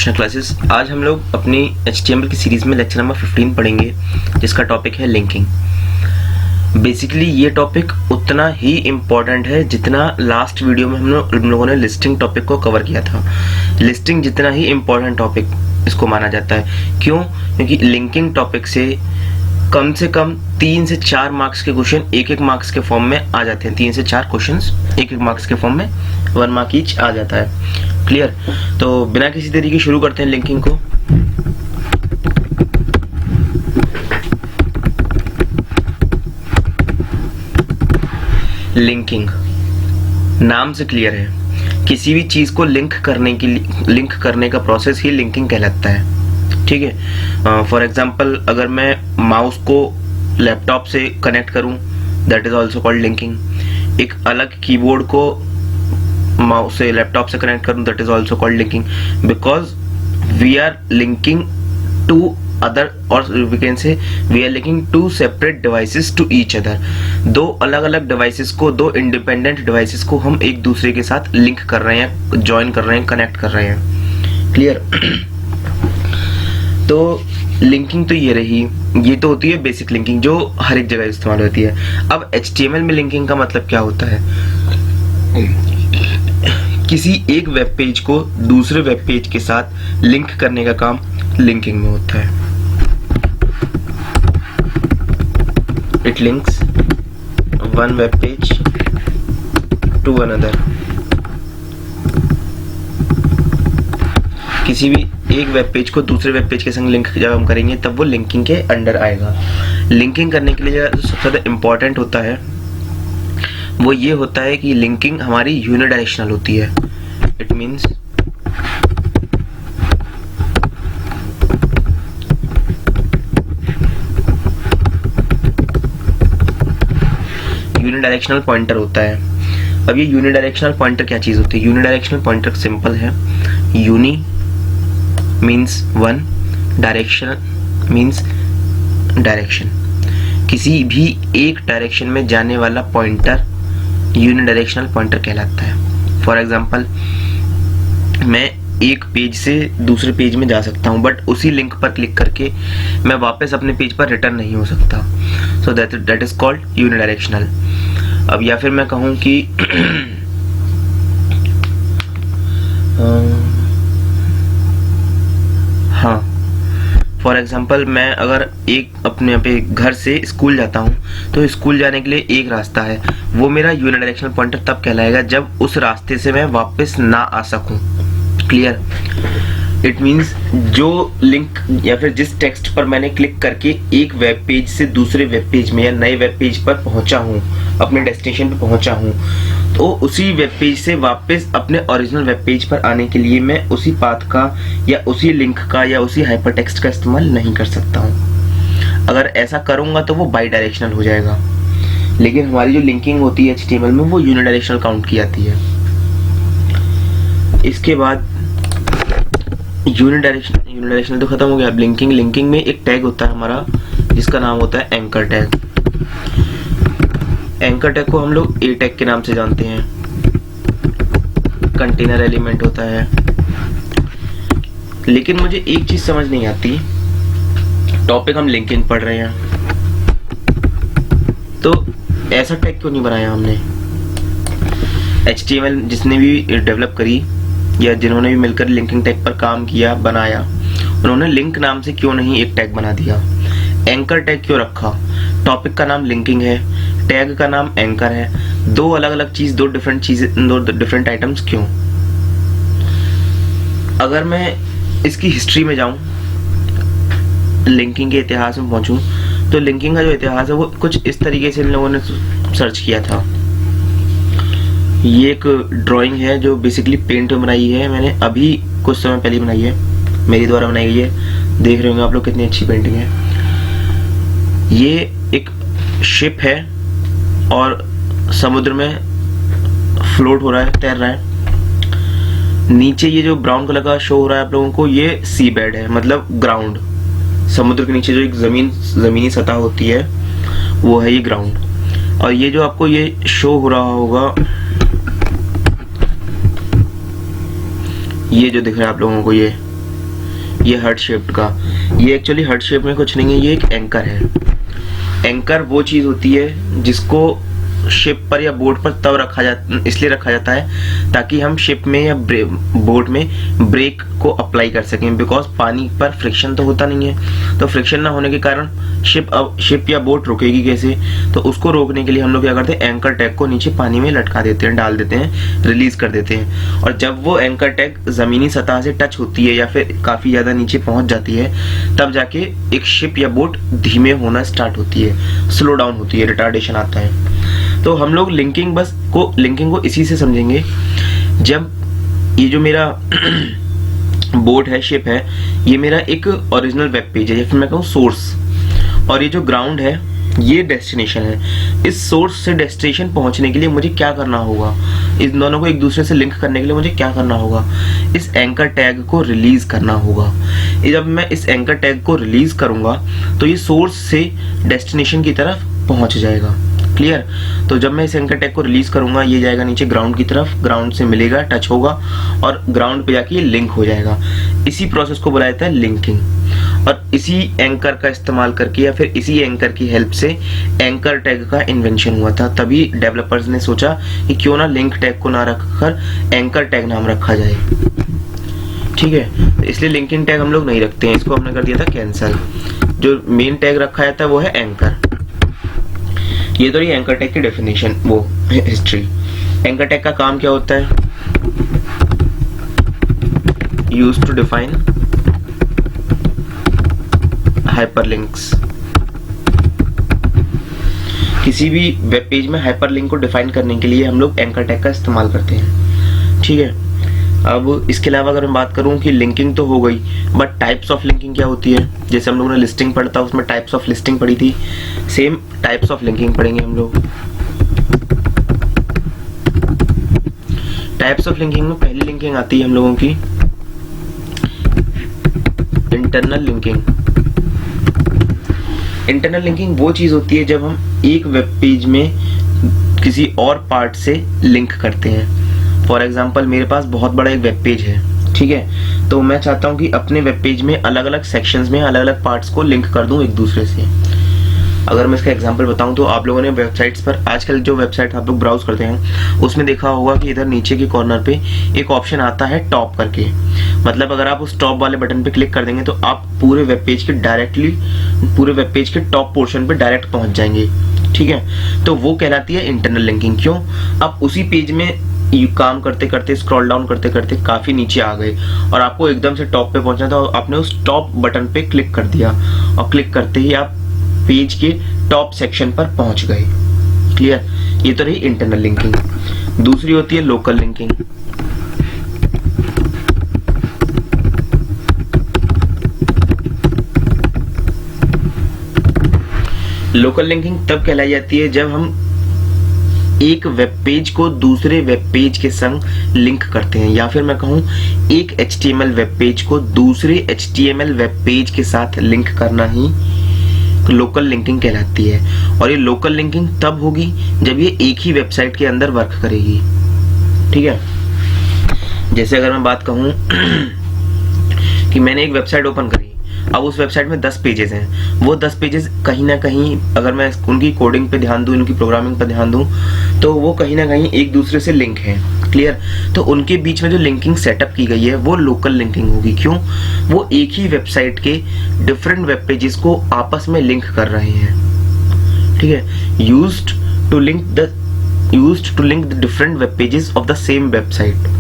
Krishna classes. आज हम लोग अपनी HTML की सीरीज में लेक्चर नंबर 15 पढ़ेंगे, जिसका टॉपिक है लिंकिंग। बेसिकली ये टॉपिक उतना ही इम्पोर्टेंट है जितना लास्ट वीडियो में हम लोगों ने लिस्टिंग टॉपिक को कवर किया था। लिस्टिंग जितना ही इम्पोर्टेंट टॉपिक इसको माना जाता है। क्यों? क्योंकि लिंकिंग टॉपिक से कम 3 से 4 मार्क्स के क्वेश्चन एक मार्क्स के फॉर्म में आ जाते हैं। 3 से 4 क्वेश्चंस एक मार्क्स के फॉर्म में 1 मार्क ईच आ जाता है। क्लियर? तो बिना किसी देरी के शुरू करते हैं लिंकिंग को। लिंकिंग नाम से क्लियर है, किसी भी चीज को लिंक करने का प्रोसेस ही लिंकिंग कहलाता है। ठीक है। फॉर एग्जाम्पल, अगर मैं माउस को लैपटॉप से कनेक्ट करूं, that is also called linking. एक अलग कीबोर्ड को माउस से लैपटॉप से कनेक्ट करूं, that is also called linking, because we are linking to other, और we can say we are linking to separate devices to each other. दो अलग अलग डिवाइसेस को, दो इंडिपेंडेंट डिवाइसेस को हम एक दूसरे के साथ लिंक कर रहे हैं, ज्वाइन कर रहे हैं, कनेक्ट कर रहे हैं। क्लियर? तो लिंकिंग तो ये रही, ये तो होती है बेसिक लिंकिंग जो हर एक जगह इस्तेमाल होती है। अब HTML में लिंकिंग का मतलब क्या होता है? किसी एक वेब पेज को दूसरे वेब पेज के साथ लिंक करने का काम लिंकिंग में होता है। It links one web page to another. किसी भी एक वेब पेज को दूसरे वेब पेज के संग लिंक जब हम करेंगे तब वो लिंकिंग के अंडर आएगा। लिंकिंग करने के लिए जो सबसे ज़्यादा इम्पोर्टेंट होता है वो ये होता है कि लिंकिंग हमारी यूनिडायरेक्शनल होती है। इट मीन्स यूनिडायरेक्शनल पॉइंटर होता है। अब ये यूनिडायरेक्शनल पॉइंटर क्या चीज होती है? यूनिडायरेक्शनल पॉइंटर सिंपल है। Uni means one, direction means direction. किसी भी एक डायरेक्शन में जाने वाला पॉइंटर यूनिडायरेक्शनल पॉइंटर कहलाता है। फॉर एग्जाम्पल, मैं एक पेज से दूसरे पेज में जा सकता हूं, बट उसी लिंक पर क्लिक करके मैं वापस अपने पेज पर रिटर्न नहीं हो सकता। So that is called unidirectional. अब या फिर मैं कहूं कि हाँ, फॉर एग्जाम्पल, मैं अगर एक अपने पे घर से स्कूल जाता हूँ तो स्कूल जाने के लिए एक रास्ता है, वो मेरा यूनिडायरेक्शनल पॉइंटर तब कहलाएगा जब उस रास्ते से मैं वापस ना आ सकूं। क्लियर? इट मीन्स जो लिंक या फिर जिस टेक्स्ट पर मैंने क्लिक करके एक वेब पेज से दूसरे वेब पेज में या नए वेब पेज पर पहुंचा हूं, अपने डेस्टिनेशन पर पहुंचा हूं, तो उसी वेब पेज से वापस अपने ओरिजिनल वेब पेज पर आने के लिए मैं उसी पाथ का या उसी लिंक का या उसी हाइपरटेक्स्ट का इस्तेमाल नहीं कर सकता हूं। अगर ऐसा करूंगा तो वो बाई डायरेक्शनल हो जाएगा, लेकिन हमारी जो लिंकिंग होती है HTML में वो यूनिडायरेक्शनल काउंट की जाती है। इसके बाद यूनिडायरेक्शनल तो खत्म हो गया। अब लिंकिंग में एक टैग होता है हमारा जिसका नाम होता है एंकर टैग। एंकर टैग को हम लोग ए टैग के नाम से जानते हैं। कंटेनर एलिमेंट होता है। लेकिन मुझे एक चीज समझ नहीं आती, टॉपिक हम लिंकिंग पढ़ रहे हैं तो ऐसा टैग क्यों नहीं बनाया हमने? HTML जिसने भी डेवलप करी या जिन्होंने भी मिलकर लिंकिंग टैग पर काम किया, बनाया, उन्होंने लिंक नाम से क्यों नहीं एक टैग बना दिया? एंकर टैग क्यों रखा? टॉपिक का नाम लिंकिंग है, टैग का नाम एंकर है। दो अलग अलग चीज, दो डिफरेंट आइटम्स क्यों? अगर मैं इसकी हिस्ट्री में जाऊं, लिंकिंग के इतिहास में पहुंचूं, तो लिंकिंग का जो इतिहास है वो कुछ इस तरीके से इन लोगों ने सर्च किया था। ये एक ड्राइंग है जो बेसिकली पेंट में बनाई है, मैंने अभी कुछ समय पहले बनाई है, मेरी द्वारा बनाई गई है। देख रहे होंगे आप लोग कितनी अच्छी पेंटिंग है। ये एक शिप है और समुद्र में फ्लोट हो रहा है, तैर रहा है। नीचे ये जो ब्राउन कलर का शो हो रहा है आप लोगों को, ये सी बेड है, मतलब ग्राउंड। समुद्र के नीचे जो एक जमीनी सतह होती है वो है ये ग्राउंड। और ये जो आपको ये शो हो रहा होगा, ये जो दिख रहा है आप लोगों को, ये ये हार्ट शेप्ड का, ये एक्चुअली हार्ट शेप में कुछ नहीं है, ये एक एंकर है। एंकर वो चीज होती है जिसको शिप पर या बोट पर तब रखा जाता, इसलिए रखा जाता है ताकि हम शिप में या बोट में ब्रेक को अप्लाई कर सकें, बिकॉज पानी पर फ्रिक्शन तो होता नहीं है, तो फ्रिक्शन ना होने के कारण शिप या बोट रुकेगी कैसे। तो उसको रोकने के लिए हम लोग क्या करते हैं, एंकर टैग को नीचे पानी में लटका देते हैं, डाल देते हैं, रिलीज कर देते हैं। और जब वो एंकर टैग जमीनी सतह से टच होती है या फिर काफी ज्यादा नीचे पहुंच जाती है, तब जाके एक शिप या बोट धीमे होना स्टार्ट होती है, स्लो डाउन होती है, रिटार्डेशन आता है। तो हम लोग लिंकिंग को इसी से समझेंगे। जब ये जो मेरा बोट है, शिप है, ये मेरा एक ओरिजिनल वेब पेज है या फिर मैं कहूँ सोर्स, और ये जो ग्राउंड है ये डेस्टिनेशन है। इस सोर्स से डेस्टिनेशन पहुंचने के लिए मुझे क्या करना होगा, इस दोनों को एक दूसरे से लिंक करने के लिए मुझे क्या करना होगा, इस एंकर टैग को रिलीज करना होगा। जब मैं इस एंकर टैग को रिलीज करूंगा तो ये सोर्स से डेस्टिनेशन की तरफ पहुंच जाएगा। क्लियर। तो जब मैं इस एंकर टैग को रिलीज करूंगा, ये जाएगा नीचे ग्राउंड की तरफ, ग्राउंड से मिलेगा, टच होगा और ग्राउंड पे जाके ये लिंक हो जाएगा। इसी प्रोसेस को बुलाया जाता है लिंकिंग। और इसी एंकर का इस्तेमाल करके या फिर इसी एंकर की हेल्प से एंकर टैग का इन्वेंशन हुआ था। तभी डेवलपर्स ने सोचा कि क्यों ना लिंक टैग को ना रखकर एंकर टैग नाम रखा जाए। ठीक है, तो इसलिए लिंकिंग टैग हम लोग नहीं रखते हैं, इसको हमने कर दिया था कैंसल। जो मेन टैग रखा जाता है वो है एंकर। ये तो ये एंकर टैग की डेफिनेशन, वो हिस्ट्री। एंकर टैग का काम क्या होता है, यूज्ड टू डिफाइन हाइपरलिंक्स। किसी भी वेब पेज में हाइपरलिंक को डिफाइन करने के लिए हम लोग एंकर टैग का इस्तेमाल करते हैं। ठीक है, अब इसके अलावा अगर मैं बात करूं कि लिंकिंग तो हो गई, बट टाइप्स ऑफ लिंकिंग क्या होती है। जैसे हम लोगों ने लिस्टिंग पढ़ा था, उसमें टाइप्स ऑफ लिस्टिंग पढ़ी थी, सेम टाइप्स ऑफ लिंकिंग पढ़ेंगे हम लोग। टाइप्स ऑफ लिंकिंग में पहली लिंकिंग आती है हम लोगों की इंटरनल लिंकिंग। इंटरनल लिंकिंग वो चीज होती है जब हम एक वेब पेज में किसी और पार्ट से लिंक करते हैं। फॉर एग्जाम्पल, मेरे पास बहुत बड़ा एक वेब पेज है, ठीक है, तो मैं चाहता हूं कि अपने वेब पेज में अलग अलग सेक्शंस में अलग अलग पार्ट्स को लिंक कर दूं एक दूसरे से। अगर मैं इसका एग्जांपल बताऊं तो आप लोगों ने वेबसाइट्स पर, आजकल जो वेबसाइट आप लोग ब्राउज करते हैं उसमें देखा होगा कि इधर नीचे के कॉर्नर पे एक ऑप्शन आता है टॉप करके। मतलब अगर आप उस टॉप वाले बटन पे क्लिक कर देंगे तो आप पूरे वेब पेज के टॉप पोर्शन पे डायरेक्ट पहुंच जाएंगे। ठीक है, तो वो कहलाती है इंटरनल लिंकिंग। क्यों, आप उसी पेज में काम करते करते, स्क्रॉल डाउन करते करते काफी नीचे आ गए और आपको एकदम से टॉप पे पहुंचना था और आपने उस टॉप बटन पे क्लिक कर दिया और क्लिक करते ही आप पेज के टॉप सेक्शन पर पहुंच गए। क्लियर, ये तो रही इंटरनल लिंकिंग। दूसरी होती है लोकल लिंकिंग। लोकल लिंकिंग तब कहलाई जाती है जब हम एक वेब पेज को दूसरे वेब पेज के संग लिंक करते हैं, या फिर मैं कहूं एक HTML वेब पेज को दूसरे HTML वेब पेज के साथ लिंक करना ही लोकल लिंकिंग कहलाती है। और ये लोकल लिंकिंग तब होगी जब ये एक ही वेबसाइट के अंदर वर्क करेगी। ठीक है, जैसे अगर मैं बात कहूं कि मैंने एक वेबसाइट ओपन करी, अब उस वेबसाइट में 10 पेजेस हैं, वो 10 पेजेस कहीं ना कहीं अगर मैं उनकी कोडिंग पे ध्यान दूं, उनकी प्रोग्रामिंग पे ध्यान दूं, तो वो कहीं ना कहीं एक दूसरे से लिंक है। क्लियर, तो उनके बीच में जो लिंकिंग सेटअप की गई है वो लोकल लिंकिंग होगी। क्यों, वो एक ही वेबसाइट के डिफरेंट वेब पेजेस को आपस में लिंक कर रहे हैं। ठीक है, used to link the different web pages of the same website.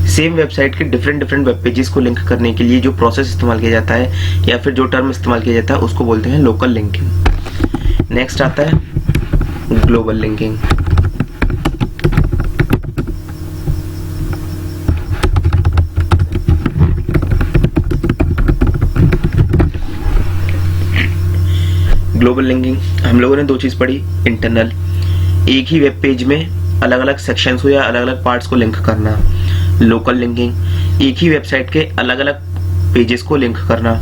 Same website के डिफरेंट वेब पेजेस को लिंक करने के लिए जो प्रोसेस इस्तेमाल किया जाता है या फिर जो टर्म इस्तेमाल किया जाता है उसको बोलते हैं लोकल लिंकिंग। नेक्स्ट आता है ग्लोबल लिंकिंग। ग्लोबल लिंकिंग हम लोगों ने दो चीज पढ़ी, इंटरनल, एक ही वेब पेज में अलग अलग सेक्शंस को या अलग अलग पार्ट्स को लिंक करना। लोकल लिंकिंग, एक ही वेबसाइट के अलग अलग पेजेस को लिंक करना।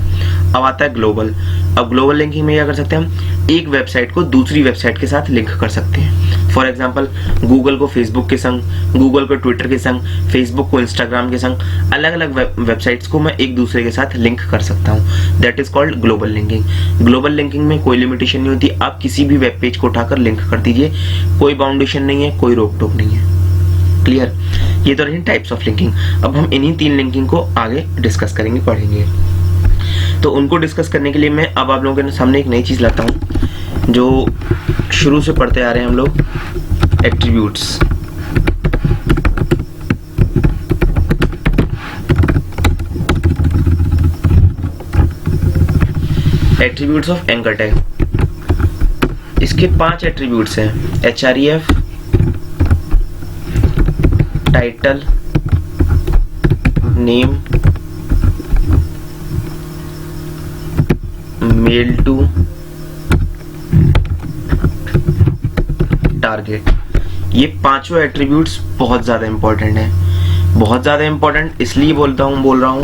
अब आता है ग्लोबल। अब ग्लोबल लिंकिंग में क्या कर सकते हैं हम, एक वेबसाइट को दूसरी वेबसाइट के साथ लिंक कर सकते हैं। फॉर एग्जांपल गूगल को फेसबुक के संग, गूगल को ट्विटर के संग, फेसबुक को इंस्टाग्राम के संग, अलग अलग वेबसाइट्स को मैं एक दूसरे के साथ लिंक कर सकता हूँ। That is called global linking. Global linking में कोई लिमिटेशन नहीं होती, आप किसी भी वेब पेज को उठाकर लिंक कर दीजिए, कोई बाउंडेशन नहीं है, कोई रोक टोक नहीं है। क्लियर? ये तो रही टाइप्स ऑफ लिंकिंग। अब हम इन्हीं 3 लिंकिंग को आगे डिस्कस करेंगे, पढ़ेंगे। तो उनको डिस्कस करने के लिए मैं अब आप लोगों के सामने एक नई चीज लाता हूं जो शुरू से पढ़ते आ रहे हैं हम लोग, attributes. Attributes of anchor tag. इसके 5 एट्रीब्यूट्स हैं, href, title, name, mail to, target. ये 5 एट्रीब्यूट्स बहुत ज्यादा इंपॉर्टेंट है। बहुत ज्यादा इंपॉर्टेंट इसलिए बोल रहा हूं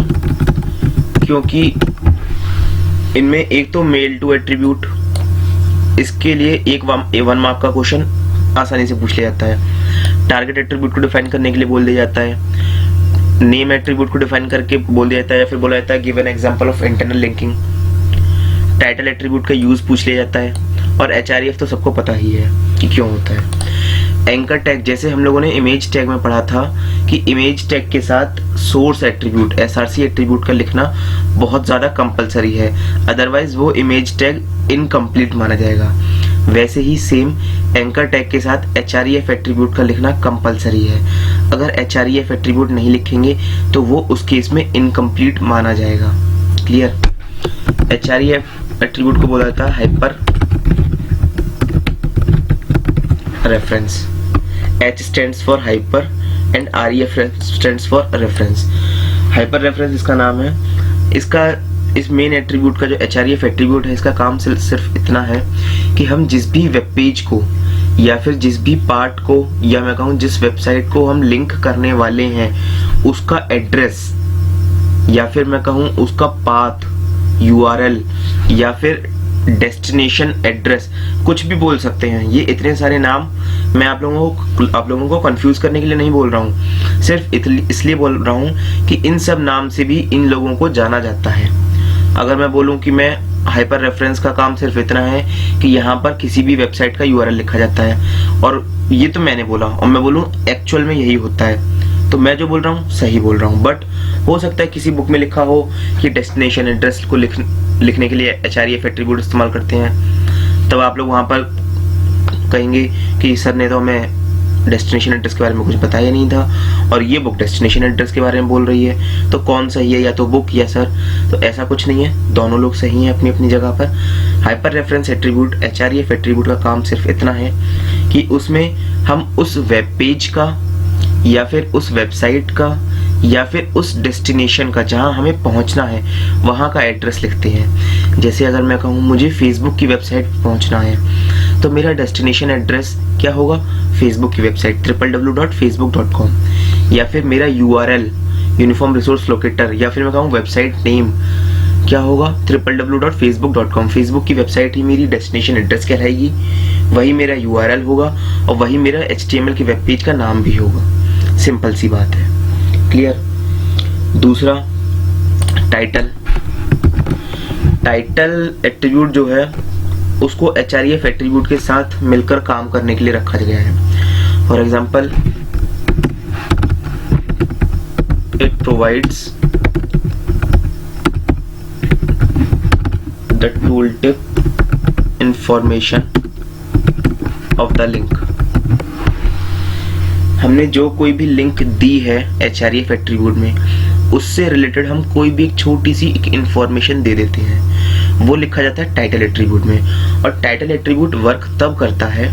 क्योंकि इनमें एक तो मेल टू एट्रीब्यूट, इसके लिए एक 1 मार्क का क्वेश्चन आसानी से पूछ लिया जाता है। टारगेट एट्रीब्यूट को डिफाइन करने के लिए बोल दिया जाता है। नेम एट्रीब्यूट को डिफाइन करके बोल दिया जाता है, या फिर बोला जाता है give an example of internal linking. Title attribute का यूज पूछ लिया जाता है, और href तो सबको पता ही है कि क्यों होता है। एंकर टैग, जैसे हम लोगों ने इमेज टैग में पढ़ा था कि इमेज टैग के साथ सोर्स एट्रीब्यूट src एट्रीब्यूट का लिखना बहुत ज्यादा कंपलसरी है, अदरवाइज वो इमेज टैग इनकम्प्लीट माना जाएगा। वैसे ही सेम एंकर टैग के साथ href एट्रीब्यूट का लिखना कंपलसरी है। अगर href एट्रीब्यूट नहीं लिखेंगे तो वो उस केस में इनकम्प्लीट माना जाएगा। क्लियर? href एट्रीब्यूट को बोला जाता है hyper reference. H stands for hyper and ref stands for reference। Hyper reference इसका नाम है। इसका इस मेन एट्रीब्यूट का जो href एट्रीब्यूट है, इसका काम सिर्फ इतना है कि हम जिस भी वेब पेज को या फिर जिस भी पार्ट को, या मैं कहूँ जिस वेबसाइट को हम लिंक करने वाले हैं, उसका एड्रेस या फिर मैं कहूँ उसका पाथ, URL या फिर डेस्टिनेशन एड्रेस, कुछ भी बोल सकते हैं। ये इतने सारे नाम मैं आप लोगों को कंफ्यूज करने के लिए नहीं बोल रहा हूँ, सिर्फ इसलिए बोल रहा हूँ कि इन सब नाम से भी इन लोगों को जाना जाता है। अगर मैं बोलूँ कि मैं हाइपर रेफरेंस का काम सिर्फ इतना है कि यहाँ पर किसी भी वेबसाइट का URL लिखा जाता है, और ये तो मैंने बोला, और मैं बोलूँ एक्चुअल में यही होता है, तो मैं जो बोल रहा हूँ सही बोल रहा हूँ। बट हो सकता है किसी बुक में लिखा हो कि डेस्टिनेशन एड्रेस को लिखने के लिए href एट्रीब्यूट इस्तेमाल करते हैं, तब आप लोग वहाँ पर कहेंगे कि सर ने तो हमें डेस्टिनेशन एड्रेस के बारे में कुछ बताया नहीं था, और ये बुक डेस्टिनेशन एड्रेस के बारे में बोल रही है, तो कौन सही है, या तो बुक या सर? तो ऐसा कुछ नहीं है, दोनों लोग सही हैं अपनी अपनी जगह पर। Hyper reference attribute, href attribute का काम सिर्फ इतना है कि उसमें हम उस वेब पेज का या फिर उस वेबसाइट का या फिर उस डेस्टिनेशन का जहां हमें पहुंचना है वहां का एड्रेस लिखते हैं। जैसे अगर मैं कहूं मुझे फेसबुक की वेबसाइट पहुंचना है, तो मेरा डेस्टिनेशन एड्रेस क्या होगा? फेसबुक की वेबसाइट www.facebook.com, या फिर मेरा URL यूनिफॉर्म रिसोर्स लोकेटर, या फिर मैं कहूँ वेबसाइट नेम क्या होगा? www.facebook.com। फेसबुक की वेबसाइट ही मेरी डेस्टिनेशन एड्रेस कहलाएगी, वही मेरा URL होगा, और वही मेरा HTML की वेब पेज का नाम भी होगा। सिंपल सी बात है। क्लियर? दूसरा, टाइटल। टाइटल एट्रीब्यूट जो है उसको href एट्रीब्यूट के साथ मिलकर काम करने के लिए रखा गया है। For example, it provides the tool tip information of the link. हमने जो कोई भी लिंक दी है href एट्रीब्यूट में, उससे रिलेटेड हम कोई भी एक छोटी सी एक इंफॉर्मेशन दे देते हैं, वो लिखा जाता है टाइटल एट्रीब्यूट में। और टाइटल एट्रीब्यूट वर्क तब करता है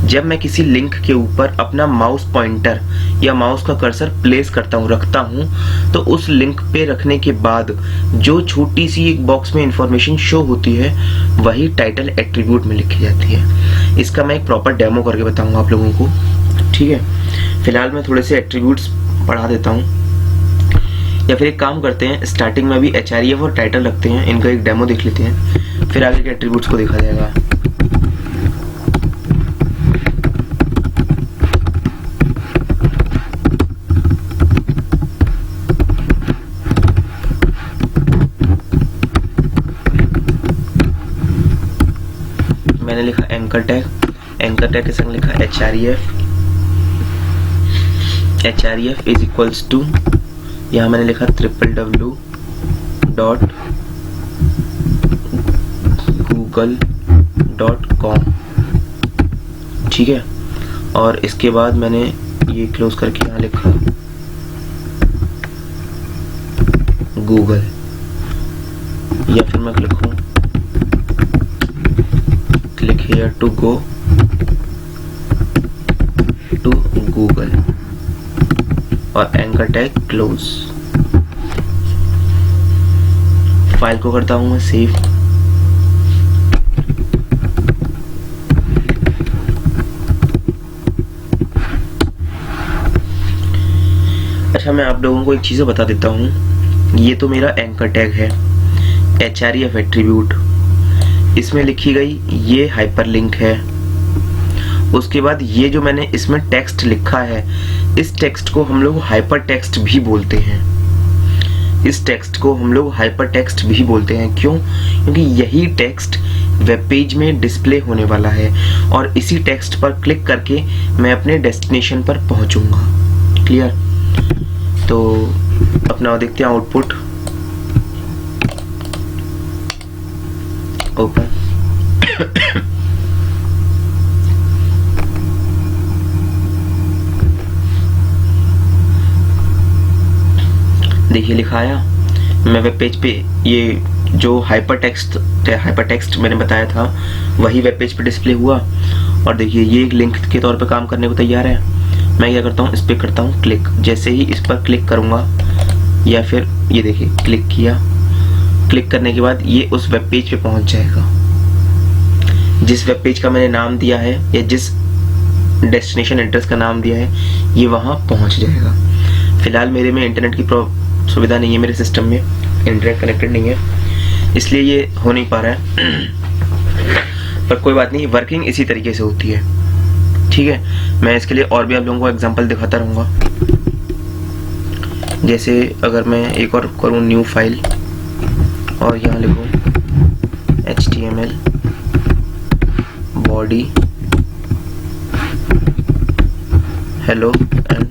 जब मैं किसी लिंक के ऊपर अपना माउस पॉइंटर या माउस का कर्सर प्लेस करता हूँ, रखता हूँ, तो उस लिंक पे रखने के बाद जो छोटी सी एक बॉक्स में इंफॉर्मेशन शो होती है वही टाइटल एट्रीब्यूट में लिखी जाती है। इसका मैं एक प्रॉपर डेमो करके बताऊंगा आप लोगों को, ठीक है? फिलहाल मैं थोड़े से एट्रीब्यूट्स पढ़ा देता हूँ। या फिर एक काम करते हैं, स्टार्टिंग में भी href और टाइटल रखते हैं, इनका एक डेमो देख लेते हैं, फिर आगे के एट्रीब्यूट्स को देखा जाएगा। मैंने लिखा एंकर टैग, एंकर टैग के संग लिखा href इज इक्वल्स टू, यहाँ मैंने लिखा www.google.com, ठीक है। और इसके बाद मैंने ये क्लोज करके यहाँ लिखा गूगल, या फिर मैं लिखूँ click here to go to Google और एंकर टैग क्लोज। फाइल को करता हूं मैं सेव। अच्छा, मैं आप लोगों को एक चीज बता देता हूं, ये तो मेरा एंकर टैग है, href एट्रीब्यूट, इसमें लिखी गई ये हाइपरलिंक है। उसके बाद ये जो मैंने इसमें टेक्स्ट लिखा है, इस टेक्स्ट को हम लोग हाइपर टेक्स्ट भी बोलते हैं। इस टेक्स्ट को हम लोग हाइपर टेक्स्ट भी बोलते हैं। क्यों? क्योंकि यही टेक्स्ट वेब पेज में डिस्प्ले होने वाला है और इसी टेक्स्ट पर क्लिक करके मैं अपने डेस्टिनेशन पर पहुंचूंगा। क्लियर? तो अपना देखते हैं आउटपुट। ओपन। देखिए लिखा आया। मैं वेब पेज पे ये जो हाइपर टेक्स्ट मैंने बताया था वही वेब पेज पे डिस्प्ले हुआ और देखिए ये एक लिंक के तौर पे काम करने को तैयार है। मैं क्या करता हूँ, इस पर करता हूँ क्लिक। जैसे ही इस पर क्लिक करूँगा या फिर ये देखिए क्लिक किया, क्लिक करने के बाद ये उस वेब पेज पे पहुँच जाएगा। जिस वेब पेज का मैंने नाम दिया है या जिस डेस्टिनेशन एड्रेस का नाम दिया है ये वहाँ पहुँच जाएगा। फिलहाल मेरे में इंटरनेट की सुविधा नहीं है, मेरे सिस्टम में इंटरनेट कनेक्टेड नहीं है, इसलिए ये हो नहीं पा रहा है। पर कोई बात नहीं, वर्किंग इसी तरीके से होती है। ठीक है, मैं इसके लिए और भी आप लोगों को एग्जांपल दिखाता रहूँगा। जैसे अगर मैं एक और करूँ न्यू फाइल और यहाँ लिखूँ HTML body hello and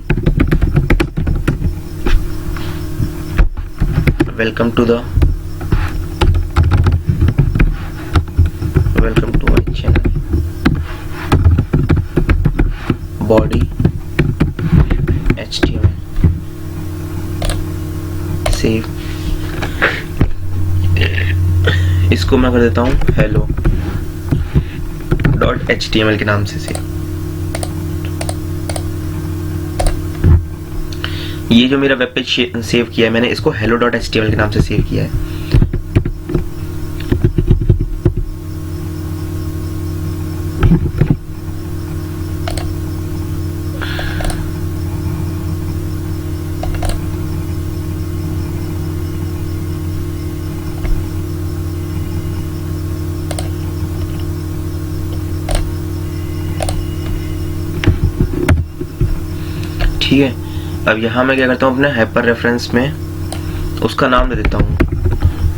welcome to my channel body HTML save। इसको मैं कर देता हूँ hello.html के नाम से सेव। ये जो मेरा वेब पेज सेव किया है मैंने, इसको hello.html के नाम से सेव किया है। ठीक है, अब यहाँ मैं क्या करता हूँ, अपने हाइपर रेफरेंस में उसका नाम दे देता हूँ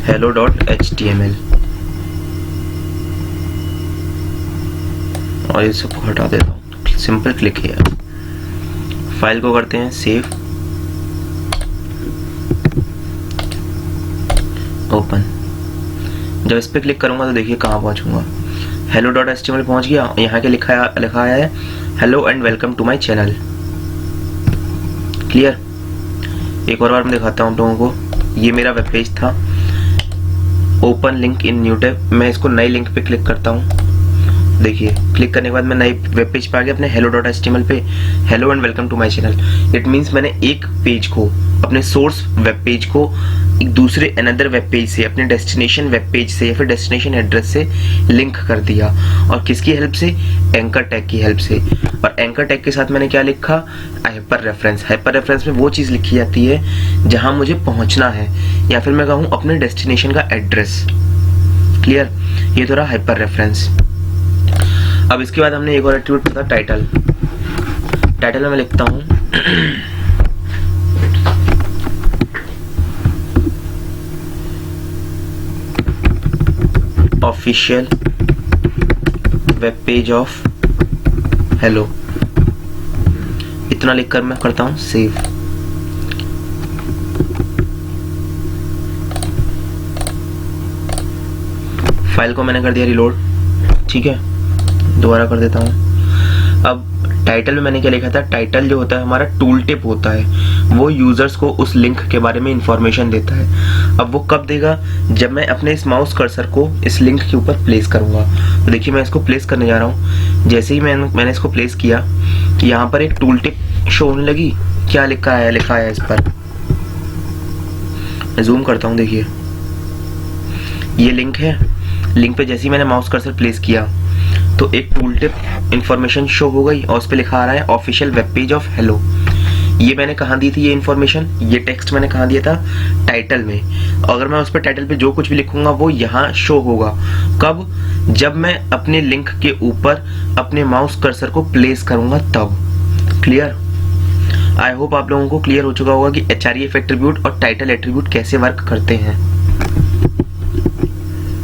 hello.html और ये सबको हटा देता हूँ। सिंपल क्लिक किया, फाइल को करते हैं सेव, ओपन। जब इस पे क्लिक करूंगा तो देखिए कहाँ पहुंचूंगा, hello.html पहुंच गया। यहाँ के लिखा आया है hello and welcome to my channel. Clear? एक और बार मैं दिखाता हूँ लोगों को। ये मेरा वेब पेज था, open link in new tab. मैं इसको नई लिंक पे क्लिक करता हूँ देखिए क्लिक करने के बाद मैं नई वेब पेज पे आ गया अपने hello.html पे, hello and welcome to my channel. It means मैंने एक पेज को, अपने सोर्स वेब पेज को एक दूसरे अनदर वेब पेज से, अपने डेस्टिनेशन वेब पेज से या फिर डेस्टिनेशन एड्रेस से लिंक कर दिया। और किसकी हेल्प से? एंकर टैग की हेल्प से। और एंकर टैग के साथ मैंने क्या लिखा? Hyper reference. हाइपर रेफरेंस में वो चीज़ लिखी जाती है जहाँ मुझे पहुँचना है, या फिर मैं कहूँ अपने डेस्टिनेशन का एड्रेस। क्लियर? ये तो रहा हाइपर रेफरेंस। अब इसके बाद हमने एक और एट्रीब्यूट पढ़ा, टाइटल। टाइटल में मैं लिखता हूँ official web page of hello. इतना लिखकर मैं करता हूँ सेव। फाइल को मैंने कर दिया रिलोड। ठीक है, दोबारा कर देता हूँ। अब टाइटल में मैंने क्या लिखा था? टाइटल जो होता है हमारा टूल टिप होता है, वो यूजर्स को उस लिंक के बारे में इंफॉर्मेशन देता है। अब वो कब देगा? जब मैं अपने इस माउस कर्सर को इस लिंक के ऊपर प्लेस करूंगा। तो देखिए मैं इसको प्लेस करने जा रहा हूँ। जैसे ही मैंने इसको प्लेस किया, यहाँ पर एक टूल टिप शो होने लगी। क्या लिखा है इस पर? मैं जूम करता हूँ, देखिए ये लिंक है। लिंक पे जैसे ही मैंने माउस कर्सर प्लेस किया तो एक टूल टिप इंफॉर्मेशन शो हो गई और उस पर लिखा आ रहा है official web page of hello. ये मैंने कहाँ दी थी ये इन्फॉर्मेशन? ये टेक्स्ट मैंने कहाँ दिया था? टाइटल में। अगर मैं उस पर टाइटल पे जो कुछ भी लिखूंगा वो यहाँ शो होगा। कब? जब मैं अपने लिंक के ऊपर अपने माउस कर्सर को प्लेस करूंगा तब। क्लियर? आई होप आप लोगों को क्लियर हो चुका होगा कि href एट्रीब्यूट और टाइटल एट्रीब्यूट कैसे वर्क करते हैं।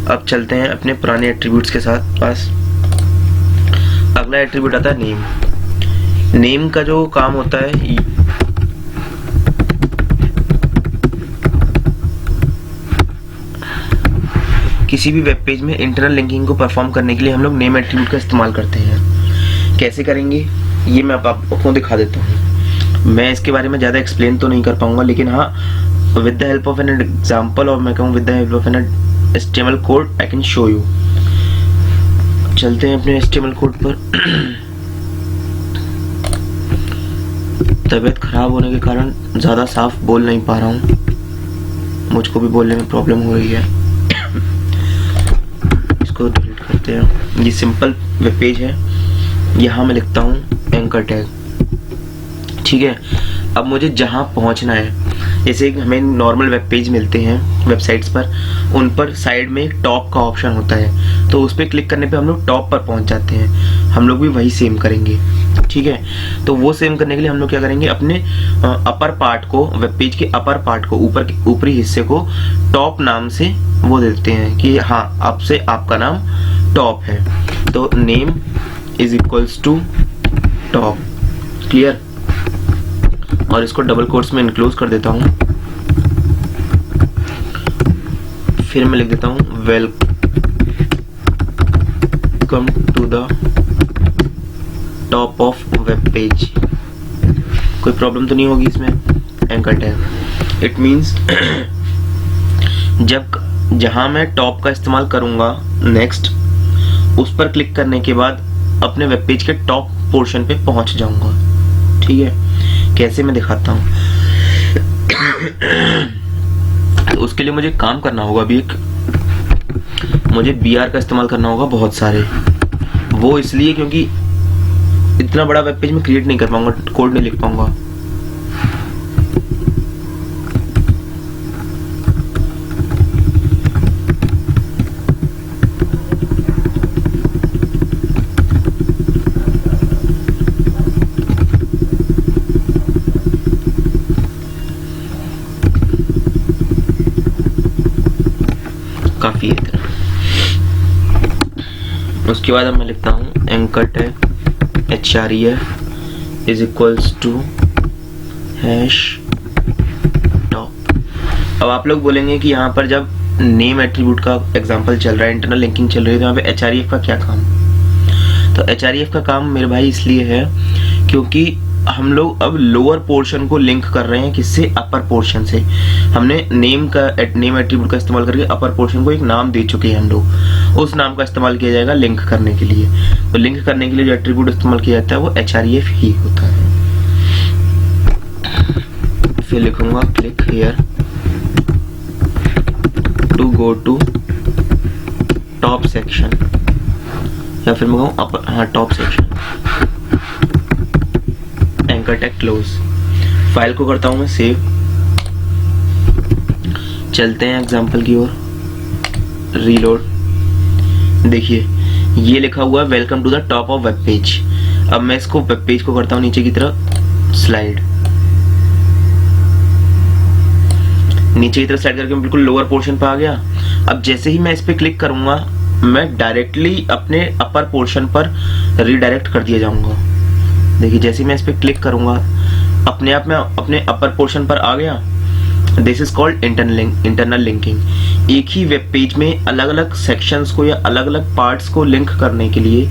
अब चलते हैं अपने पुराने एट्रीब्यूट्स के साथ पास। अगला एट्रीब्यूट आता है नेम। नेम का जो काम होता है, किसी भी वेब पेज में इंटरनल लिंकिंग को परफॉर्म करने के लिए हम लोग नेम एट्रीब्यूट का इस्तेमाल करते हैं। कैसे करेंगे ये मैं आपको दिखा देता हूँ। मैं इसके बारे में ज़्यादा एक्सप्लेन तो नहीं कर पाऊंगा, लेकिन हाँ with the help of an example, और मैं कहूँ with the help of an HTML code I can show you. चलते हैं अपने HTML कोड पर। तबीयत खराब होने के कारण ज़्यादा साफ बोल नहीं पा रहा हूँ, मुझको भी बोलने में प्रॉब्लम हो रही है। इसको डिलीट करते हैं। ये सिंपल वेब पेज है, यहाँ मैं लिखता हूँ एंकर टैग। ठीक है, अब मुझे जहाँ पहुँचना है, जैसे हमें नॉर्मल वेब पेज मिलते हैं वेबसाइट्स पर, उन पर साइड में एक टॉप का ऑप्शन होता है, तो उस पर क्लिक करने पे हम लोग टॉप पर पहुंच जाते हैं। हम लोग भी वही सेम करेंगे। ठीक है, तो वो सेम करने के लिए हम लोग क्या करेंगे? अपने अपर पार्ट को, वेब पेज के अपर पार्ट को, ऊपर के ऊपरी हिस्से को टॉप नाम से वो देते हैं कि हाँ अब से आपका नाम टॉप है। तो name is equals to top. Clear? और इसको डबल कोट्स में इनक्लोज कर देता हूँ। फिर मैं लिख देता हूँ welcome to the top of web page. कोई प्रॉब्लम तो नहीं होगी इसमें? Anchor tag. इट मीन्स जहां मैं टॉप का इस्तेमाल करूंगा नेक्स्ट, उस पर क्लिक करने के बाद अपने वेब पेज के टॉप पोर्शन पे पहुंच जाऊंगा। ठीक है, कैसे मैं दिखाता हूँ। तो उसके लिए मुझे काम करना होगा अभी मुझे BR का इस्तेमाल करना होगा बहुत सारे। वो इसलिए क्योंकि इतना बड़ा वेब पेज में क्रिएट नहीं कर पाऊंगा, कोड नहीं लिख पाऊंगा। काफी है इतना। उसके बाद अब मैं लिखता हूँ anchor tag href is equals to hash top. अब आप लोग बोलेंगे कि यहाँ पर जब नेम एट्रीब्यूट का एग्जांपल चल रहा है, इंटरनल लिंकिंग चल रही है, तो यहाँ पे href का क्या काम? तो href का काम मेरे भाई इसलिए है क्योंकि हम लोग अब लोअर पोर्शन को लिंक कर रहे हैं किससे, अपर पोर्शन से। हमने नेम एट्रीब्यूट का इस्तेमाल करके अपर पोर्शन को एक नाम दे चुके हैं हम लोग, उस नाम का इस्तेमाल किया जाएगा लिंक करने के लिए। तो लिंक करने के लिए जो एट्रीब्यूट इस्तेमाल किया जाता है वो href ही होता है। फिर लिखूंगा click here to go to top section, या फिर मैं कहूँ अपर, हाँ top section, anchor tag close. File को करता हूं मैं सेव। चलते हैं एग्जांपल की ओर, रीलोड। देखिए ये लिखा हुआ है welcome to the top of web page. अब मैं इसको वेब पेज को करता हूं नीचे की तरफ स्लाइड, नीचे की तरफ स्लाइड करके मैं बिल्कुल लोअर पोर्शन पे आ गया। अब जैसे ही मैं इस पे क्लिक करूंगा मैं डायरेक्टली अपने अपर पोर्शन पर रीडायरेक्ट कर दिया जाऊंगा। देखिए जैसे मैं इस पे क्लिक करूंगा अपने आप में अपने अपर पोर्शन पर आ गया। This is called internal linking. एक ही वेब पेज में अलग अलग सेक्शंस को या अलग अलग पार्ट्स को लिंक करने के लिए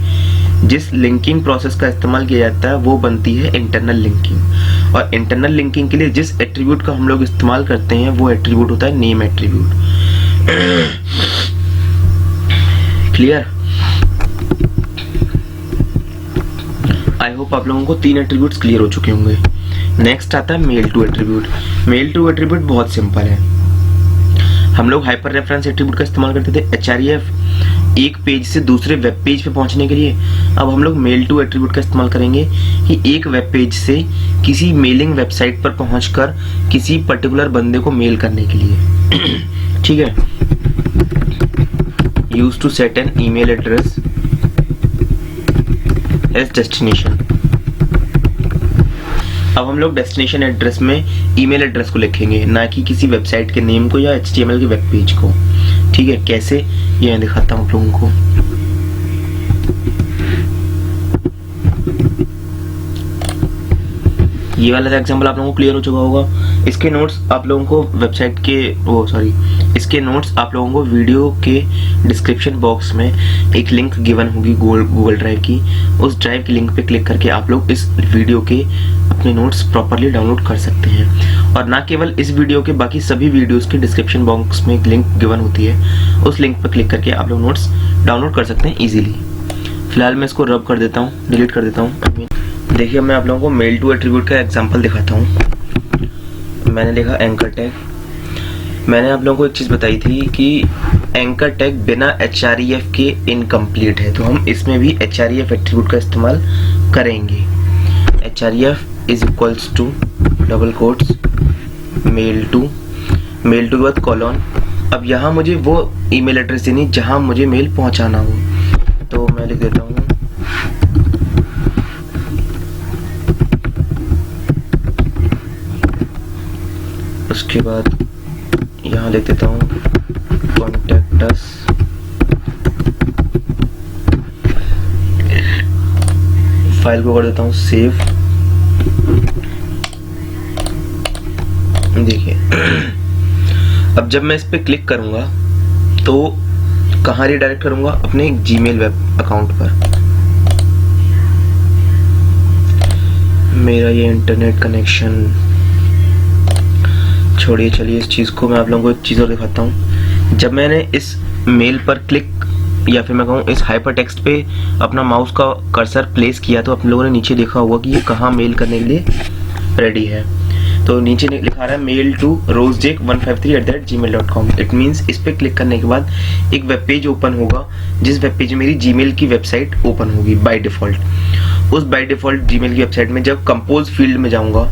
जिस लिंकिंग प्रोसेस का इस्तेमाल किया जाता है वो बनती है इंटरनल लिंकिंग। और इंटरनल लिंकिंग के लिए जिस एट्रीब्यूट का हम लोग इस्तेमाल करते हैं वो एट्रीब्यूट होता है name attribute. Clear? I hope आप लोगों को 3 एट्रीब्यूट्स क्लियर हो चुके होंगे। नेक्स्ट आता है mail to attribute. Mail to attribute बहुत सिंपल है। हम लोग हाइपर रेफरेंस एट्रीब्यूट का इस्तेमाल करते थे href एक पेज से दूसरे वेब पेज पे पहुंचने के लिए। अब हम लोग मेल टू एट्रीब्यूट का इस्तेमाल करेंगे कि एक वेब पेज से किसी मेलिंग वेबसाइट पर पहुंचकर किसी पर्टिकुलर बंदे को मेल करने के लिए। ठीक है, use to set an email address as destination. अब हम लोग डेस्टिनेशन एड्रेस में ईमेल एड्रेस को लिखेंगे, ना कि किसी वेबसाइट के नेम को या HTML के वेब पेज को। ठीक है, कैसे ये मैं दिखाता हूँ आप लोगों को। ये वाला एग्जांपल आप लोगों को क्लियर हो चुका होगा। इसके नोट्स आप लोगों को वेबसाइट के इसके नोट्स आप लोगों को वीडियो के डिस्क्रिप्शन बॉक्स में एक लिंक गिवन होगी गूगल ड्राइव की। उस ड्राइव की लिंक पे क्लिक करके आप लोग इस वीडियो के अपने नोट्स प्रॉपरली डाउनलोड कर सकते हैं। और ना केवल इस वीडियो के, बाकी सभी वीडियोस के डिस्क्रिप्शन बॉक्स में एक लिंक गिवन होती है, उस लिंक पर क्लिक करके आप लोग नोट्स डाउनलोड कर सकते हैं इजीली। फिलहाल मैं इसको रब कर देता हूँ, डिलीट कर देता हूँ। देखिए मैं आप लोगों को मेल टू एट्रीब्यूट का एग्जांपल दिखाता हूँ। मैंने लिखा एंकर टैग। मैंने आप लोगों को एक चीज़ बताई थी कि एंकर टैग बिना href के इनकम्प्लीट है, तो हम इसमें भी href एट्रीब्यूट का इस्तेमाल करेंगे। href is equals to double quotes mail to के बाद कॉलन। अब यहाँ मुझे वो ईमेल एड्रेस देनी जहाँ मुझे मेल पहुँचाना हो, तो मैं लिख देता हूँ उसके बाद यहाँ लिख देता हूँ कॉन्टैक्ट अस। फाइल को कर देता हूँ सेव। देखिए अब जब मैं इस पे क्लिक करूंगा तो कहाँ रिडायरेक्ट करूंगा, अपने जीमेल वेब अकाउंट पर। मेरा ये इंटरनेट कनेक्शन छोड़िए, चलिए इस चीज़ को मैं आप लोगों को एक चीज़ और दिखाता हूँ। जब मैंने इस मेल पर क्लिक या फिर मैं कहूँ इस हाइपर टेक्स्ट पे अपना माउस का कर्सर प्लेस किया तो आप लोगों ने नीचे देखा होगा कि ये कहाँ मेल करने के लिए रेडी है। तो नीचे लिखा रहा है mail to rosejake153@gmail.com। It means इस पर क्लिक करने के बाद एक वेब पेज ओपन होगा, जिस वेब पेज में मेरी जीमेल की वेबसाइट ओपन होगी बाय डिफ़ॉल्ट। उस बाय डिफ़ॉल्ट जीमेल की वेबसाइट में जब कंपोज फील्ड में जाऊँगा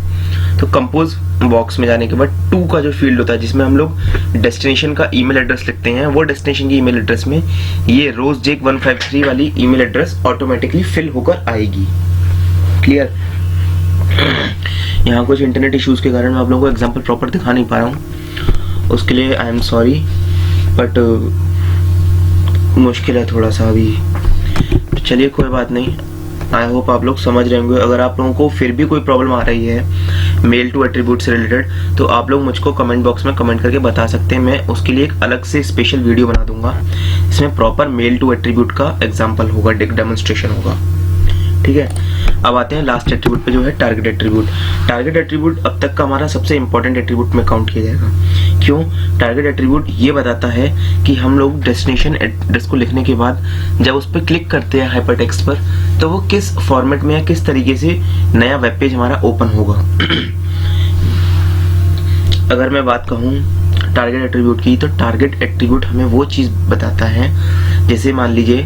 तो कंपोज बॉक्स में जाने के बाद टू का जो फील्ड होता है जिसमें हम लोग डेस्टिनेशन का ईमेल एड्रेस लिखते हैं, वो डेस्टिनेशन की ईमेल एड्रेस में ये rosejake153 वाली ईमेल एड्रेस ऑटोमेटिकली फिल होकर आएगी। क्लियर? यहाँ कुछ इंटरनेट इश्यूज के कारण मैं आप लोगों को एग्जांपल प्रॉपर दिखा नहीं पा रहा हूँ, उसके लिए आई एम सॉरी, बट मुश्किल है थोड़ा सा अभी। तो चलिए कोई बात नहीं, आई होप आप लोग समझ रहे होंगे। अगर आप लोगों को फिर भी कोई प्रॉब्लम आ रही है मेल टू एट्रीब्यूट से रिलेटेड तो आप लोग मुझको कमेंट बॉक्स में कमेंट करके बता सकते हैं। मैं उसके लिए एक अलग से स्पेशल वीडियो बना दूंगा, इसमें प्रॉपर मेल टू एट्रीब्यूट का एग्जाम्पल होगा, डेमोन्स्ट्रेशन होगा। ठीक है, अब आते हैं लास्ट एट्रीब्यूट पे, जो है टारगेट एट्रीब्यूट। टारगेट एट्रीब्यूट अब तक का हमारा सबसे इंपॉर्टेंट एट्रीब्यूट में काउंट किया जाएगा। क्यों? टारगेट एट्रीब्यूट ये बताता है कि हम लोग डेस्टिनेशन एड्रेस को लिखने के बाद जब उस पर क्लिक करते हैं हाइपरटेक्स्ट पर, तो वो किस फॉर्मेट में या किस तरीके से नया वेब पेज हमारा ओपन होगा। अगर मैं बात कहूँ टारगेट एट्रीब्यूट की, तो टारगेट एट्रीब्यूट हमें वो चीज़ बताता है, जैसे मान लीजिए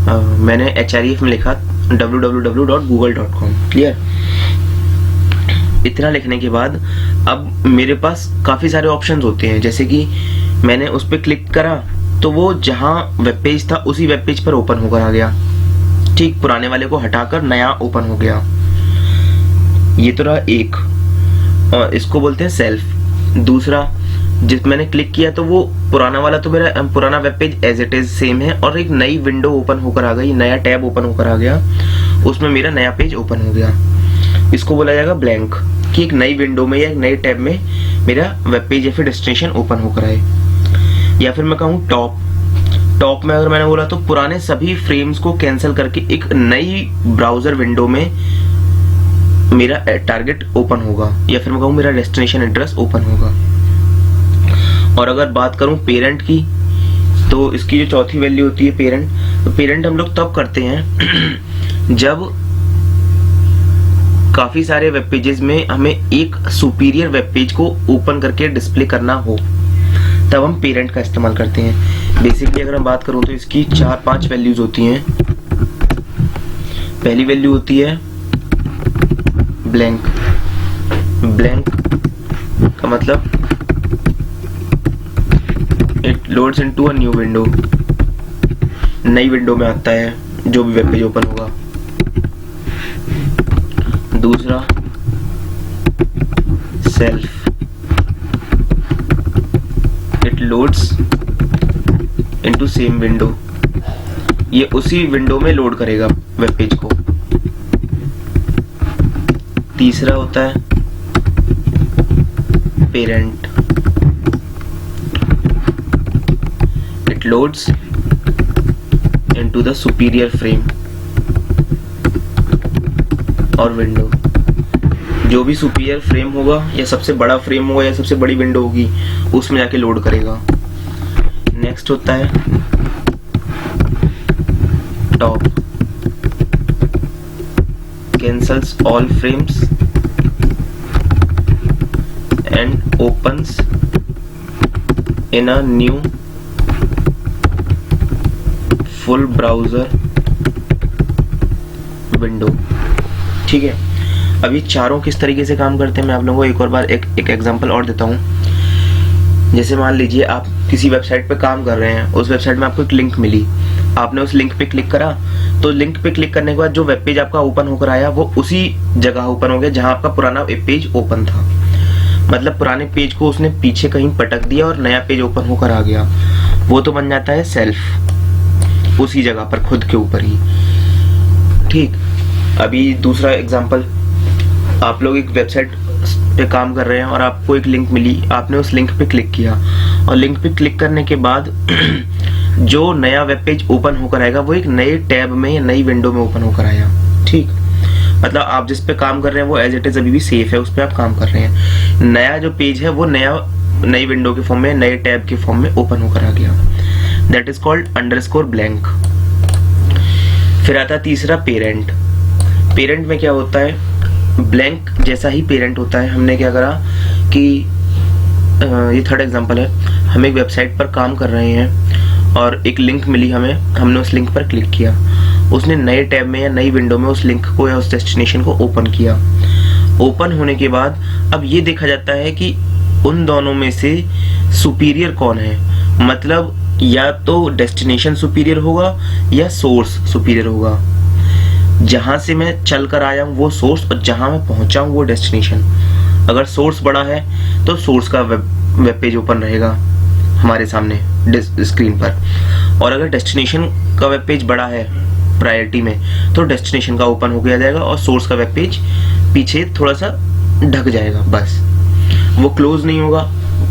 मैंने href में लिखा www.google.com, क्लियर। इतना लिखने के बाद अब मेरे पास काफ़ी सारे ऑप्शंस होते हैं, जैसे कि मैंने उस पर क्लिक करा तो वो जहाँ वेब पेज था उसी वेब पेज पर ओपन होकर आ गया। ठीक, पुराने वाले को हटाकर नया ओपन हो गया। ये तो रहा एक, और इसको बोलते हैं सेल्फ। दूसरा, जिस मैंने क्लिक किया तो वो पुराना वाला तो मेरा पुराना web page as it is same है, और एक नई विंडो ओपन होकर आ गई, नया टैब ओपन होकर आ गया, उसमें मेरा नया पेज ओपन हो गया। इसको बोला जाएगा ब्लैंक, कि एक नई विंडो में या एक नए टैब में मेरा वेब पेज या फिर डेस्टिनेशन ओपन होकर आए। या फिर मैं कहूँ टॉप में अगर मैंने बोला तो पुराने सभी फ्रेम्स को कैंसिल करके एक नई ब्राउजर विंडो में मेरा टारगेट ओपन होगा, या फिर मैं कहूँ मेरा डेस्टिनेशन एड्रेस ओपन होगा। और अगर बात करूं पेरेंट की, तो इसकी जो चौथी वैल्यू होती है पेरेंट, तो पेरेंट हम लोग तब करते हैं जब काफी सारे वेब पेजेस में हमें एक सुपीरियर वेब पेज को ओपन करके डिस्प्ले करना हो, तब हम पेरेंट का इस्तेमाल करते हैं। बेसिकली अगर मैं बात करूं तो इसकी 4-5 वैल्यूज होती हैं। पहली वैल्यू होती है ब्लैंक। ब्लैंक का मतलब it loads into a new window, नई विंडो में आता है जो भी वेब पेज ओपन होगा। दूसरा self, it loads into same window, ये उसी विंडो में लोड करेगा वेब पेज को। तीसरा होता है parent, loads into the superior frame और विंडो। जो भी सुपीरियर फ्रेम होगा या सबसे बड़ा फ्रेम होगा या सबसे बड़ी विंडो होगी उसमें जाके लोड करेगा। नेक्स्ट होता है top, cancels all frames and opens in a new full browser window. ठीक है, अब ये चारों किस तरीके से काम करते हैं मैं आप लोगों को एक और बार एक एग्जांपल और देता हूँ। जैसे मान लीजिए आप किसी वेबसाइट पे काम कर रहे हैं, उस वेबसाइट में आपको एक लिंक मिली, आपने उस लिंक पे क्लिक करा, तो लिंक पे क्लिक करने के बाद जो वेब पेज आपका ओपन होकर आया वो उसी जगह ओपन हो गया जहां आपका पुराना पेज ओपन था। मतलब पुराने पेज को उसने पीछे कहीं पटक दिया और नया पेज ओपन होकर आ गया, वो तो बन जाता है सेल्फ, उसी जगह पर खुद के ऊपर ही। ठीक, अभी दूसरा एग्जांपल, आप लोग एक वेबसाइट पे काम कर रहे हैं और आपको एक लिंक मिली, आपने उस लिंक पे क्लिक किया और लिंक पे क्लिक करने के बाद जो नया वेब पेज ओपन होकर आएगा वो एक नए टैब में या नई विंडो में ओपन होकर आया। ठीक, मतलब आप जिस पे काम कर रहे हैं वो एज इट इज अभी भी सेफ है, उस पर आप काम कर रहे हैं। नया जो पेज है वो नई विंडो के फॉर्म में, नए टैब के फॉर्म में ओपन होकर आ गया। That is called underscore blank. फिर आता तीसरा पेरेंट। पेरेंट में क्या होता है, ब्लैंक जैसा ही पेरेंट होता है। हमने क्या करा कि ये थर्ड एग्जांपल है, हम एक वेबसाइट पर काम कर रहे हैं और एक लिंक मिली हमें, हमने उस लिंक पर क्लिक किया, उसने नए टैब में या नई विंडो में उस लिंक को या उस डेस्टिनेशन को ओपन किया। ओपन होने के बाद अब ये देखा जाता है कि उन दोनों में से सुपीरियर कौन है, मतलब या तो डेस्टिनेशन सुपीरियर होगा या सोर्स सुपीरियर होगा। जहां से मैं चल कर आया हूं वो सोर्स और जहां मैं पहुंचा हूं वो डेस्टिनेशन। अगर सोर्स बड़ा है तो सोर्स का वेब पेज ओपन रहेगा हमारे सामने स्क्रीन पर, और अगर डेस्टिनेशन का वेब पेज बड़ा है प्रायोरिटी में तो डेस्टिनेशन का ओपन हो गया जाएगा और सोर्स का वेब पेज पीछे थोड़ा सा ढक जाएगा। बस वो क्लोज नहीं होगा,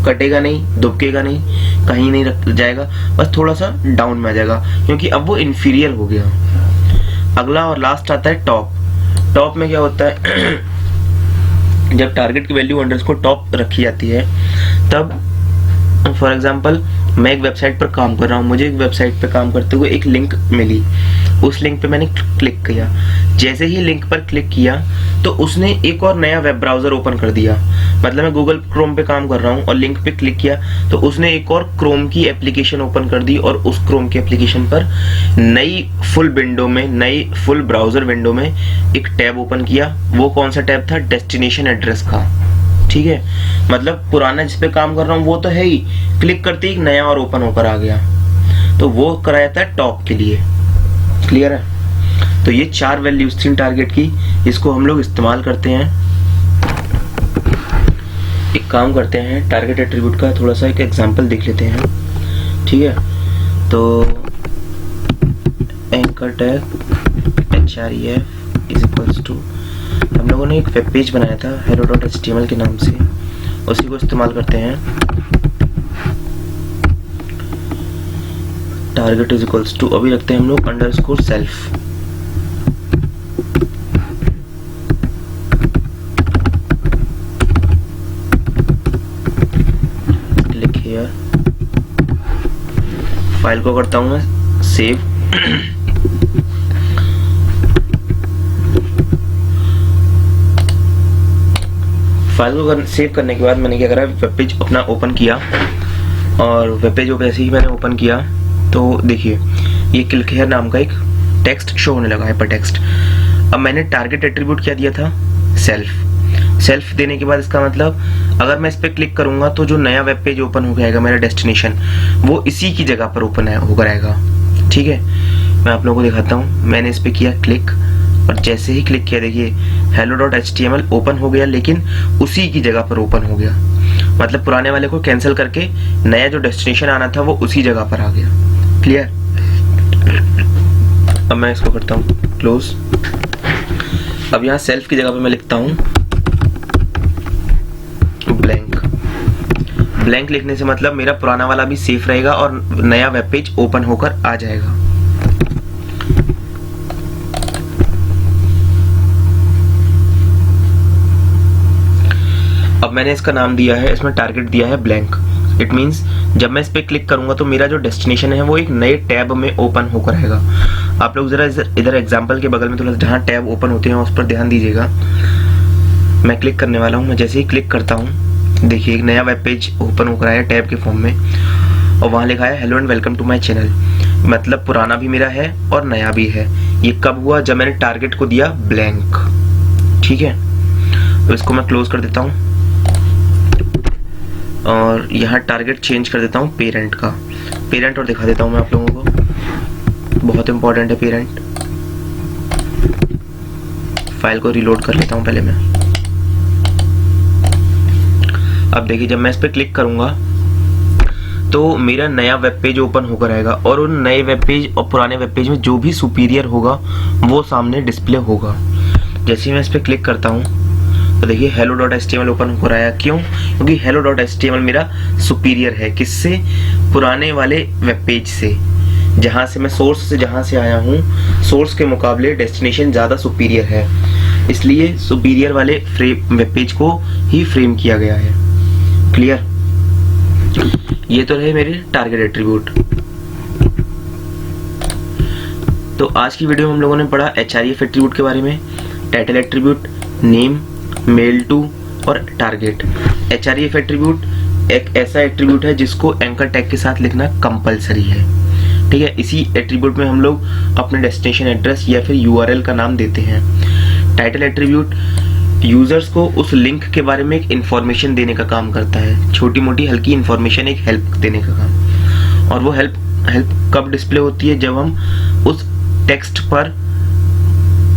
कटेगा नहीं, दुबकेगा नहीं, कहीं नहीं रख जाएगा, बस थोड़ा सा डाउन में आ जाएगा क्योंकि अब वो इंफीरियर हो गया। अगला और लास्ट आता है टॉप। टॉप में क्या होता है जब टारगेट की वैल्यू अंडरस्कोर टॉप रखी जाती है, तब फॉर एग्जांपल मैं एक वेबसाइट पर काम कर रहा हूँ, मुझे एक वेबसाइट पर काम करते हुए एक लिंक मिली, उस लिंक पे मैंने क्लिक किया। जैसे ही लिंक पर क्लिक किया तो उसने एक और नया वेब ब्राउजर ओपन कर दिया। मतलब मैं गूगल क्रोम पे काम कर रहा हूँ और लिंक पे क्लिक किया तो उसने एक और क्रोम की एप्लीकेशन ओपन कर दी, और उस क्रोम की एप्लीकेशन पर नई फुल विंडो में, नई फुल ब्राउजर विंडो में एक टैब ओपन किया। वो कौन सा टैब था? डेस्टिनेशन एड्रेस का। ठीक है, मतलब पुराना जिस पे काम कर रहा हूँ वो तो है ही, क्लिक करते ही नया और ओपन होकर आ गया, तो वो कराया था टॉप के लिए। क्लियर है? तो ये 4 वैल्यूज थी टारगेट की, इसको हम लोग इस्तेमाल करते हैं। एक काम करते हैं, टारगेट एट्रीब्यूट का थोड़ा सा एक एग्जांपल देख लेते हैं। ठीक है, तो anchor tag href is equals to, हम लोगों ने एक वेब पेज बनाया था hello.html के नाम से, उसी को इस्तेमाल करते हैं। टारगेट इज इक्वल्स टू, अभी रखते हैं हम लोग underscore self. Click here, file को करता हूं मैं सेव। फाइल को सेव करने के बाद मैंने क्या करा, वेब पेज अपना ओपन किया, और वेब पेज जैसे ही मैंने ओपन किया तो देखिए ये क्लिक हियर नाम का एक टेक्स्ट शो होने लगा, हाइपर टेक्स्ट। अब मैंने टारगेट एट्रीब्यूट क्या दिया था? सेल्फ। सेल्फ देने के बाद इसका मतलब अगर मैं इस पर क्लिक करूंगा तो जो नया वेब पेज ओपन हो जाएगा मेरा डेस्टिनेशन, वो इसी की जगह पर ओपन होकर आएगा। ठीक है, मैं आप लोगों को दिखाता हूँ। मैंने इस पर किया क्लिक, और जैसे ही क्लिक किया देखिए hello.html ओपन हो गया, लेकिन उसी की जगह पर ओपन हो गया। मतलब पुराने वाले को कैंसिल करके नया जो डेस्टिनेशन आना था वो उसी जगह पर आ गया। क्लियर? अब मैं इसको करता हूँ क्लोज। अब यहाँ सेल्फ की जगह पे मैं लिखता हूँ ब्लैंक। ब्लैंक लिखने से मतलब मेरा पुराना वाला भी सेफ रहेगा और नया वेब पेज ओपन होकर आ जाएगा। अब मैंने इसका नाम दिया है, इसमें टारगेट दिया है ब्लैंक। इट मींस जब मैं इस पे क्लिक करूंगा तो मेरा जो डेस्टिनेशन है वो एक नए टैब में ओपन होकर आएगा। आप लोग जरा इधर एग्जांपल के बगल में थोड़ा जहां टैब ओपन होते हैं उस पर ध्यान दीजिएगा। मैं क्लिक करने वाला हूं, मैं जैसे ही क्लिक करता हूं देखिए एक नया वेब पेज ओपन होकर आया टैब के फॉर्म में, और वहां लिखा है hello and welcome to my channel. मतलब पुराना भी मेरा है और नया भी है। ये कब हुआ? जब मैंने टारगेट को दिया ब्लैंक। ठीक है, तो इसको मैं क्लोज कर देता हूं और यहाँ टारगेट चेंज कर देता हूँ पेरेंट का। पेरेंट और दिखा देता हूँ मैं आप लोगों को, बहुत इंपॉर्टेंट है पेरेंट। फाइल को रिलोड कर लेता हूँ पहले मैं। अब देखिए जब मैं इस पर क्लिक करूंगा तो मेरा नया वेब पेज ओपन होकर आएगा, और उन नए वेब पेज और पुराने वेब पेज में जो भी सुपीरियर होगा वो सामने डिस्प्ले होगा। जैसे ही मैं इस पर क्लिक करता हूँ तो देखिए hello.html ओपन हो रहा है। क्यों? क्योंकि hello.html मेरा सुपीरियर है। किससे? पुराने वाले वेब पेज से। जहां से मैं सोर्स से जहां से आया हूं, सोर्स के मुकाबले डेस्टिनेशन ज्यादा सुपीरियर है, इसलिए सुपीरियर वाले वेब पेज को ही फ्रेम किया गया है। क्लियर? ये तो रहे मेरे टारगेट एट्रीब्यूट। तो आज की वीडियो में हम लोगों ने पढ़ा href एट्रीब्यूट के बारे में, title attribute, name, mail to और टारगेट। href एट्रीब्यूट एक ऐसा एट्रीब्यूट है जिसको एंकर टैग के साथ लिखना कंपलसरी है। ठीक है, इसी एट्रीब्यूट में हम लोग अपने डेस्टिनेशन एड्रेस या फिर यूआरएल का नाम देते हैं। टाइटल एट्रीब्यूट यूजर्स को उस लिंक के बारे में एक इंफॉर्मेशन देने का काम करता है, छोटी मोटी हल्की इंफॉर्मेशन, एक हेल्प देने का काम। और वो हेल्प कब डिस्प्ले होती है? जब हम उस टेक्स्ट पर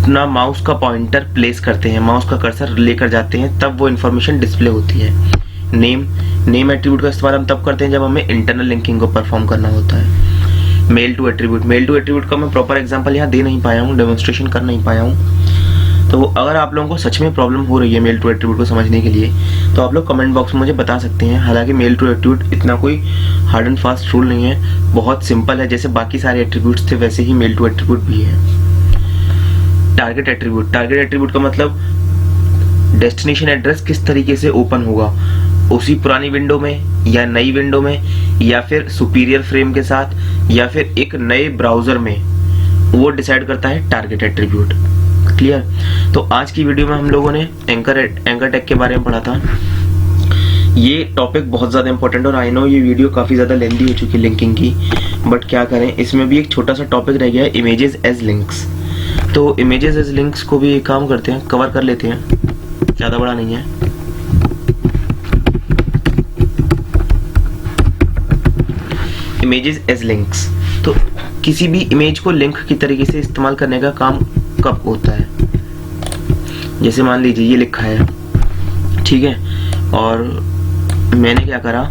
अपना माउस का पॉइंटर प्लेस करते हैं, माउस का कर्सर लेकर जाते हैं, तब वो इन्फॉर्मेशन डिस्प्ले होती है। नेम एट्रीब्यूट का इस्तेमाल हम तब करते हैं जब हमें इंटरनल लिंकिंग को परफॉर्म करना होता है। मेल टू एट्रीब्यूट का मैं प्रॉपर एग्जांपल यहाँ दे नहीं पाया हूँ, डेमोन्स्ट्रेशन कर नहीं पाया हूँ। तो अगर आप लोगों को सच में प्रॉब्लम हो रही है मेल टू एट्रीब्यूट को समझने के लिए तो आप लोग कमेंट बॉक्स में मुझे बता सकते हैं। हालांकि मेल टू एट्रीब्यूट इतना कोई हार्ड एंड फास्ट रूल नहीं है, बहुत सिंपल है। जैसे बाकी सारे एट्रीब्यूट्स थे वैसे ही मेल टू एट्रीब्यूट भी है। टारगेट एट्रीब्यूट, टारगेट एट्रीब्यूट का मतलब डेस्टिनेशन एड्रेस किस तरीके से ओपन होगा, उसी पुरानी विंडो में या नई विंडो में या फिर सुपीरियर फ्रेम के साथ या फिर एक नए ब्राउजर में, वो डिसाइड करता है टारगेट एट्रीब्यूट। क्लियर। तो आज की वीडियो में हम लोगों ने एंकर टैग के बारे में पढ़ा था। ये टॉपिक बहुत ज़्यादा इंपॉर्टेंट, और आई नो ये वीडियो काफ़ी ज़्यादा लेंथी हो चुकी है लिंकिंग की, बट क्या करें, इसमें भी एक छोटा सा टॉपिक रह गया है, इमेजेस एज लिंक्स। तो इमेजेस एज लिंक्स को भी एक काम करते हैं, कवर कर लेते हैं, ज़्यादा बड़ा नहीं है। इमेजेस एज लिंक्स, तो किसी भी इमेज को लिंक की तरीके से इस्तेमाल करने का काम कब होता है। जैसे मान लीजिए ये लिखा है, ठीक है, और मैंने क्या करा,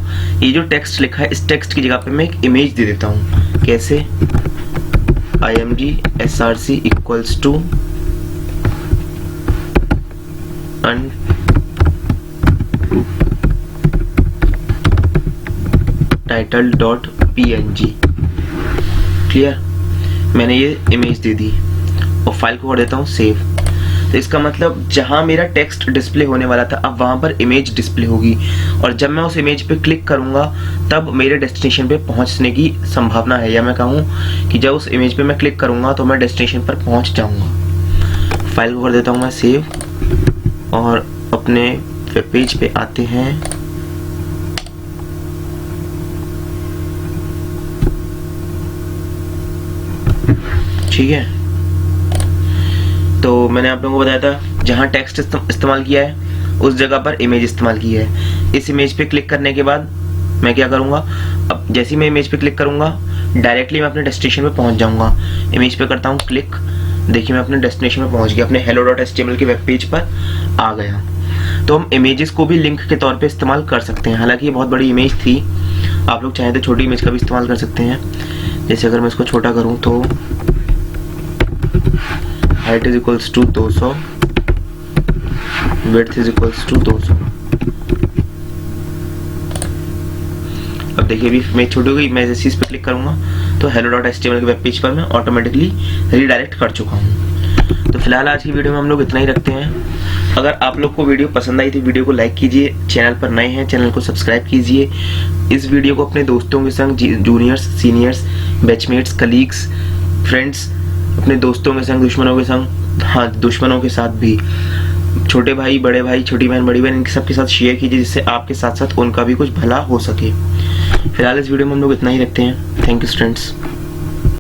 ये जो टेक्स्ट लिखा है इस टेक्स्ट की जगह पे मैं एक इमेज दे देता हूँ। कैसे, img src equals to untitled.png। Clear, मैंने ये इमेज दे दी और फाइल को कर देता हूँ सेव। तो इसका मतलब जहां मेरा टेक्स्ट डिस्प्ले होने वाला था, अब वहां पर इमेज डिस्प्ले होगी, और जब मैं उस इमेज पे क्लिक करूंगा तब मेरे डेस्टिनेशन पे पहुंचने की संभावना है, या मैं कहूँ कि जब उस इमेज पे मैं क्लिक करूंगा तो मैं डेस्टिनेशन पर पहुंच जाऊंगा। फाइल को कर देता हूँ मैं सेव, और अपने वेब पेज पे आते हैं। ठीक है, तो मैंने आप लोगों को बताया था जहां टेक्स्ट इस्तेमाल किया है उस जगह पर इमेज इस्तेमाल की है। इस इमेज पे क्लिक करने के बाद मैं क्या करूंगा, अब जैसे मैं इमेज पे क्लिक करूंगा डायरेक्टली मैं अपने डेस्टिनेशन पे पहुंच जाऊंगा। इमेज पे करता हूं क्लिक, देखिए मैं अपने डेस्टिनेशन में पहुंच गया, अपने hello.html के वेब पेज पर आ गया। तो हम इमेजेस को भी लिंक के तौर पर इस्तेमाल कर सकते हैं। हालांकि ये बहुत बड़ी इमेज थी, आप लोग चाहें तो छोटी इमेज का भी इस्तेमाल कर सकते हैं। जैसे अगर मैं इसको छोटा करूँ तो height is equals to 200, width is equals to 200। अब देखिए अभी मैं छोटी हो गई, मैं जैसे इस पे क्लिक करूंगा तो hello.html के वेब पेज पर मैं ऑटोमेटिकली रीडायरेक्ट कर चुका हूँ। तो फिलहाल आज की वीडियो में हम लोग इतना ही रखते हैं। अगर आप लोग को वीडियो पसंद आई तो वीडियो को लाइक कीजिए, चैनल पर नए हैं चैनल को सब्सक्राइब कीजिए। इस वीडियो को अपने दोस्तों के संग, juniors, seniors, batchmates, colleagues, friends, अपने दोस्तों के संग, दुश्मनों के संग, हाँ दुश्मनों के साथ भी, छोटे भाई, बड़े भाई, छोटी बहन, बड़ी बहन, इनके सबके साथ शेयर कीजिए, जिससे आपके साथ साथ उनका भी कुछ भला हो सके। फिलहाल इस वीडियो में हम लोग इतना ही रखते हैं। Thank you students.